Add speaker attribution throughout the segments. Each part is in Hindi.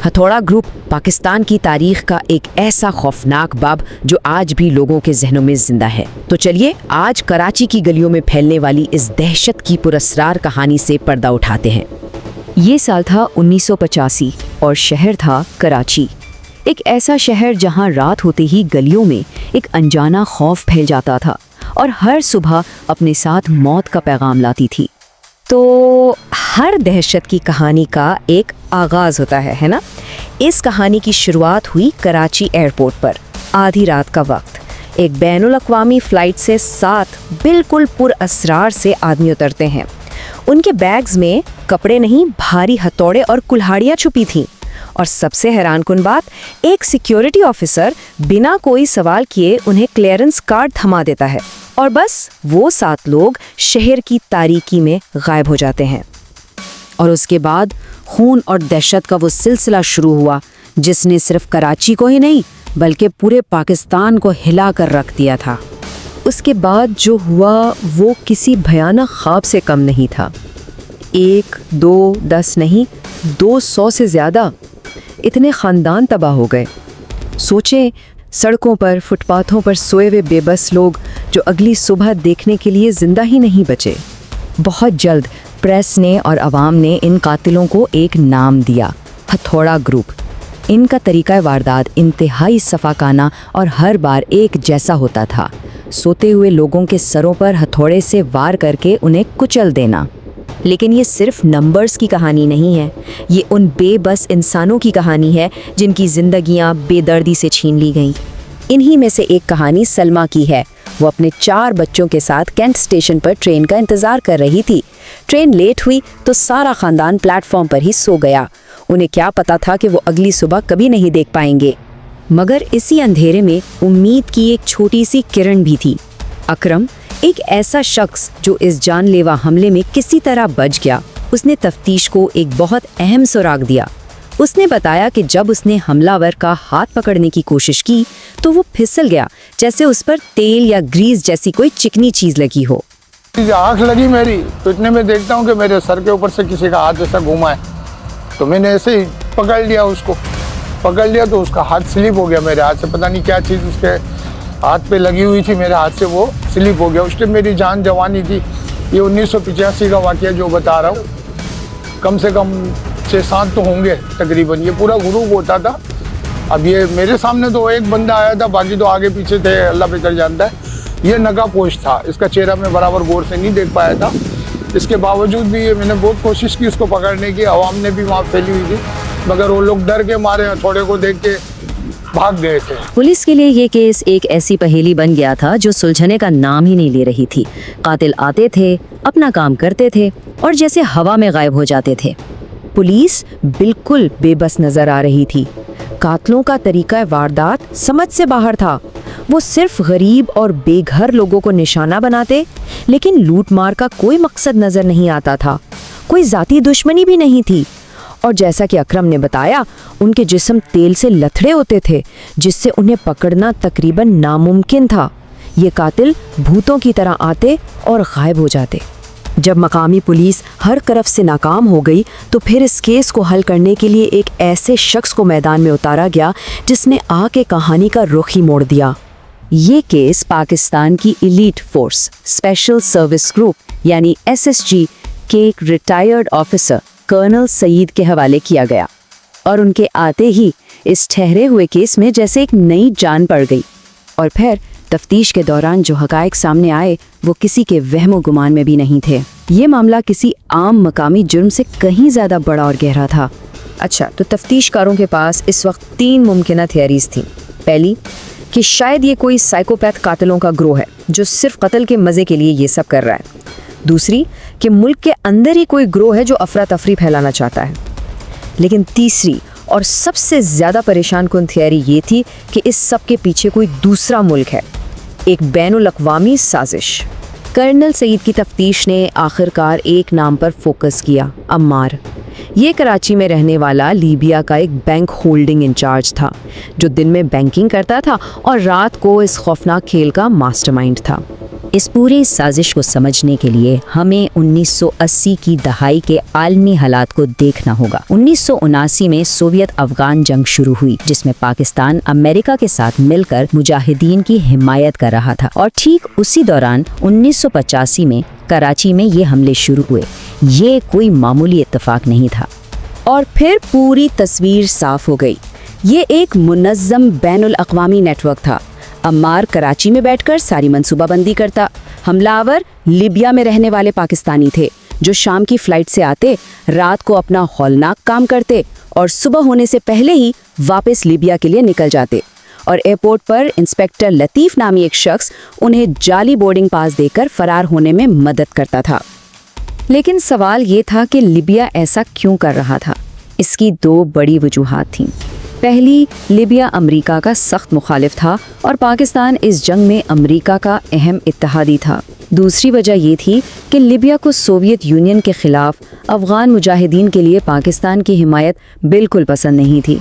Speaker 1: हथौड़ा ग्रुप पाकिस्तान की तारीख का एक ऐसा खौफनाक बाब जो आज भी लोगों के जहनों में जिंदा है। तो चलिए आज कराची की गलियों में फैलने वाली इस दहशत की पुरस्रार कहानी से पर्दा उठाते हैं।
Speaker 2: ये साल था 1985 और शहर था कराची। एक ऐसा शहर जहां रात होते ही गलियों में एक अनजाना खौफ फैल जाता था और हर सुबह अपने साथ मौत का पैगाम लाती थी।
Speaker 1: तो हर दहशत की कहानी का एक आगाज होता है ना? इस कहानी की शुरुआत हुई कराची एयरपोर्ट पर। आधी रात का वक्त एक बैनुल-अक़वामी फ़्लाइट से 7 बिल्कुल पुरअसरार से आदमी उतरते हैं। उनके बैग्स में कपड़े नहीं, भारी हथौड़े और कुल्हाड़ियाँ छुपी थीं। और सबसे हैरानकुन बात, एक सिक्योरिटी ऑफिसर बिना कोई सवाल किए उन्हें क्लियरेंस कार्ड थमा देता है और बस वो 7 लोग शहर की तारीकी में गायब हो जाते हैं। और उसके बाद खून और दहशत का वो सिलसिला शुरू हुआ जिसने सिर्फ कराची को ही नहीं बल्कि पूरे पाकिस्तान को हिला कर रख दिया था।
Speaker 2: उसके बाद जो हुआ वो किसी भयानक ख्वाब से कम नहीं था। 1, 2, 10 नहीं, 200 से ज़्यादा। इतने ख़ानदान तबाह हो गए। सोचें, सड़कों पर, फुटपाथों पर सोए हुए बेबस लोग जो अगली सुबह देखने के लिए ज़िंदा ही नहीं बचे। बहुत जल्द प्रेस ने और अवाम ने इन कातिलों को एक नाम दिया, हथौड़ा ग्रुप। इनका तरीका वारदात इंतहाई सफाकाना और हर बार एक जैसा होता था। सोते हुए लोगों के सरों पर हथौड़े से वार करके उन्हें कुचल देना। लेकिन ये सिर्फ नंबर्स की कहानी नहीं है, ये उन बेबस इंसानों की कहानी है जिनकी जिंदगियां बेदर्दी से छीन ली गईं। इन्हीं में से एक कहानी सलमा की है। वो अपने 4 बच्चों के साथ कैंट स्टेशन पर ट्रेन का इंतज़ार कर रही थी। ट्रेन लेट हुई तो सारा ख़ानदान प्लेटफॉर्म पर ही सो गया। उन्हें क्या पता था कि वो अगली सुबह कभी नहीं देख पाएंगे। मगर इसी अंधेरे में उम्मीद की एक छोटी सी किरण भी थी। अकरम, एक ऐसा शख्स जो इस जानलेवा हमले में किसी तरह बच गया, उसने तफ्तीश को एक बहुत अहम सुराग दिया। उसने बताया कि जब उसने हमलावर का हाथ पकड़ने की कोशिश की तो वो फिसल गया, जैसे उस पर तेल या ग्रीस जैसी कोई चिकनी चीज लगी हो।
Speaker 3: आँख लगी मेरी तो इतने में देखता हूँ कि मेरे सर के ऊपर से किसी का हाथ जैसा घूमा है, तो मैंने ऐसे ही पकड़ लिया उसको। पकड़ लिया तो उसका हाथ स्लिप हो गया मेरे हाथ से। पता नहीं क्या चीज़ उसके हाथ पे लगी हुई थी, मेरे हाथ से वो स्लिप हो गया। उस टाइम मेरी जान जवानी थी। ये 1985 का वाक़या जो बता रहा हूँ, कम से कम 6-7 तो होंगे तकरीबन। ये पूरा ग्रुप होता था। अब ये मेरे सामने तो एक बंदा आया था, बाकी तो आगे पीछे थे, अल्लाह बेहतर जानता है। ये नकाबपोश था, इसका चेहरा मैं बराबर गौर से नहीं देख पाया था। इसके बावजूद भी ये मैंने बहुत कोशिश की उसको पकड़ने की। आवाम ने भी वहाँ फैली हुई थी, मगर वो लोग डर के मारे हथौड़े को देख के भाग गए थे।
Speaker 2: पुलिस के लिए ये केस एक ऐसी पहेली बन गया था जो सुलझने का नाम ही नहीं ले रही थी। कातिल आते थे, अपना काम करते थे और जैसे हवा में गायब हो जाते थे।
Speaker 1: पुलिस बिल्कुल बेबस नजर आ रही थी। कातलों का तरीका वारदात समझ से बाहर था। वो सिर्फ गरीब और बेघर लोगों को निशाना बनाते, लेकिन लूट मार का कोई मकसद नजर नहीं आता था। कोई जाती दुश्मनी भी नहीं थी। और जैसा कि अकरम ने बताया, उनके जिस्म तेल से लथड़े होते थे, जिससे उन्हें पकड़ना तकरीबन नामुमकिन था। ये कातिल भूतों की तरह आते और गायब हो जाते।
Speaker 2: जब मकामी पुलिस हर तरफ से नाकाम हो गई तो फिर इस केस को हल करने के लिए एक ऐसे शख्स को मैदान में उतारा गया जिसने आके कहानी का रुख ही मोड़ दिया। ये केस पाकिस्तान की elite force special service group यानी SSG के एक रिटायर्ड ऑफिसर कर्नल सईद के हवाले किया गया। और उनके आते ही इस ठहरे हुए केस में जैसे एक नई जान पड़ गई। और फिर तफ्तीश के दौरान जो हकायक सामने आए वो किसी के वहमो गुमान में भी नहीं थे। ये मामला किसी आम मकामी जुर्म से कहीं ज़्यादा बड़ा और गहरा था।
Speaker 1: अच्छा, तो तफ्तीशकारों के पास इस वक्त 3 मुमकिन थियरीज थी। पहली कि शायद ये कोई साइकोपैथ कातिलों का ग्रोह है जो सिर्फ कत्ल के मज़े के लिए ये सब कर रहा है। दूसरी कि मुल्क के अंदर ही कोई ग्रोह है जो अफरा तफरी फैलाना चाहता है। लेकिन तीसरी और सबसे ज़्यादा परेशान कुन थियरी ये थी कि इस सब के पीछे कोई दूसरा मुल्क है, एक बैनुल-अक़वामी साजिश। कर्नल सईद की तफ्तीश ने आखिरकार एक नाम पर फोकस किया, अम्मार। ये कराची में रहने वाला लीबिया का एक बैंक होल्डिंग इंचार्ज था जो दिन में बैंकिंग करता था और रात को इस खौफनाक खेल का मास्टरमाइंड था। इस पूरी साजिश को समझने के लिए हमें 1980 की दहाई के आलमी हालात को देखना होगा। 1979 में सोवियत अफगान जंग शुरू हुई, जिसमें पाकिस्तान अमेरिका के साथ मिलकर मुजाहिदीन की हिमायत कर रहा था, और ठीक उसी दौरान 1985 में कराची में ये हमले शुरू हुए। ये कोई मामूली इत्तेफाक नहीं था।
Speaker 4: और फिर पूरी तस्वीर साफ हो गई। ये एक मुनज़्ज़म बैनुल अक़वामी नेटवर्क था। अम्मार कराची में बैठकर सारी मंसूबाबंदी करता। हमलावर लीबिया में रहने वाले पाकिस्तानी थे, जो शाम की फ़्लाइट से आते, रात को अपना हौलनाक काम करते और सुबह होने से पहले ही वापस लीबिया के लिए निकल जाते। और एयरपोर्ट पर इंस्पेक्टर लतीफ़ नामी एक शख्स उन्हें जाली बोर्डिंग पास देकर फ़रार होने में मदद करता था।
Speaker 1: लेकिन सवाल ये था कि लीबिया ऐसा क्यों कर रहा था। इसकी दो बड़ी वजूहात थीं। पहली, लीबिया अमेरिका का सख्त मुखालिफ था और पाकिस्तान इस जंग में अमेरिका का अहम इत्तेहादी था। दूसरी वजह ये थी कि लीबिया को सोवियत यूनियन के ख़िलाफ़ अफ़गान मुजाहिदीन के लिए पाकिस्तान की हिमायत बिल्कुल पसंद नहीं थी।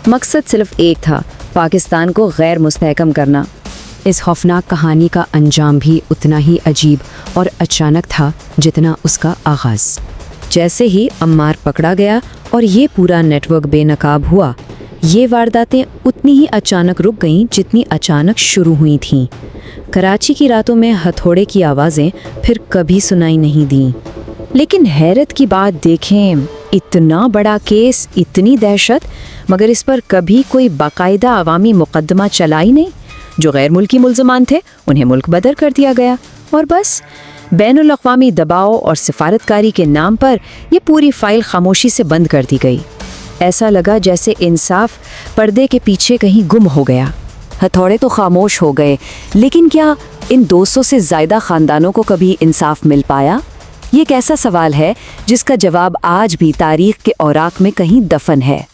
Speaker 1: मकसद सिर्फ एक था, पाकिस्तान को गैर मुस्तहकम करना।
Speaker 2: इस खौफनाक कहानी का अंजाम भी उतना ही अजीब और अचानक था जितना उसका आगाज़।
Speaker 1: जैसे ही अम्मार पकड़ा गया और ये पूरा नेटवर्क बेनकाब हुआ, ये वारदातें उतनी ही अचानक रुक गईं जितनी अचानक शुरू हुई थीं। कराची की रातों में हथौड़े की आवाज़ें फिर कभी सुनाई नहीं दी।
Speaker 2: लेकिन हैरत की बात देखें, इतना बड़ा केस, इतनी दहशत, मगर इस पर कभी कोई बाकायदा अवामी मुकदमा चला ही नहीं। जो गैर मुल्की मुल्ज़मान थे उन्हें मुल्क बदर कर दिया गया और बस बैनुल अक़वामी दबाव और सिफारतकारी के नाम पर ये पूरी फाइल खामोशी से बंद कर दी गई। ऐसा लगा जैसे इंसाफ पर्दे के पीछे कहीं गुम हो गया। हथौड़े तो खामोश हो गए, लेकिन क्या इन 200 से ज़्यादा ख़ानदानों को कभी इंसाफ मिल पाया? ये एक ऐसा सवाल है जिसका जवाब आज भी तारीख़ के औराक में कहीं दफन है।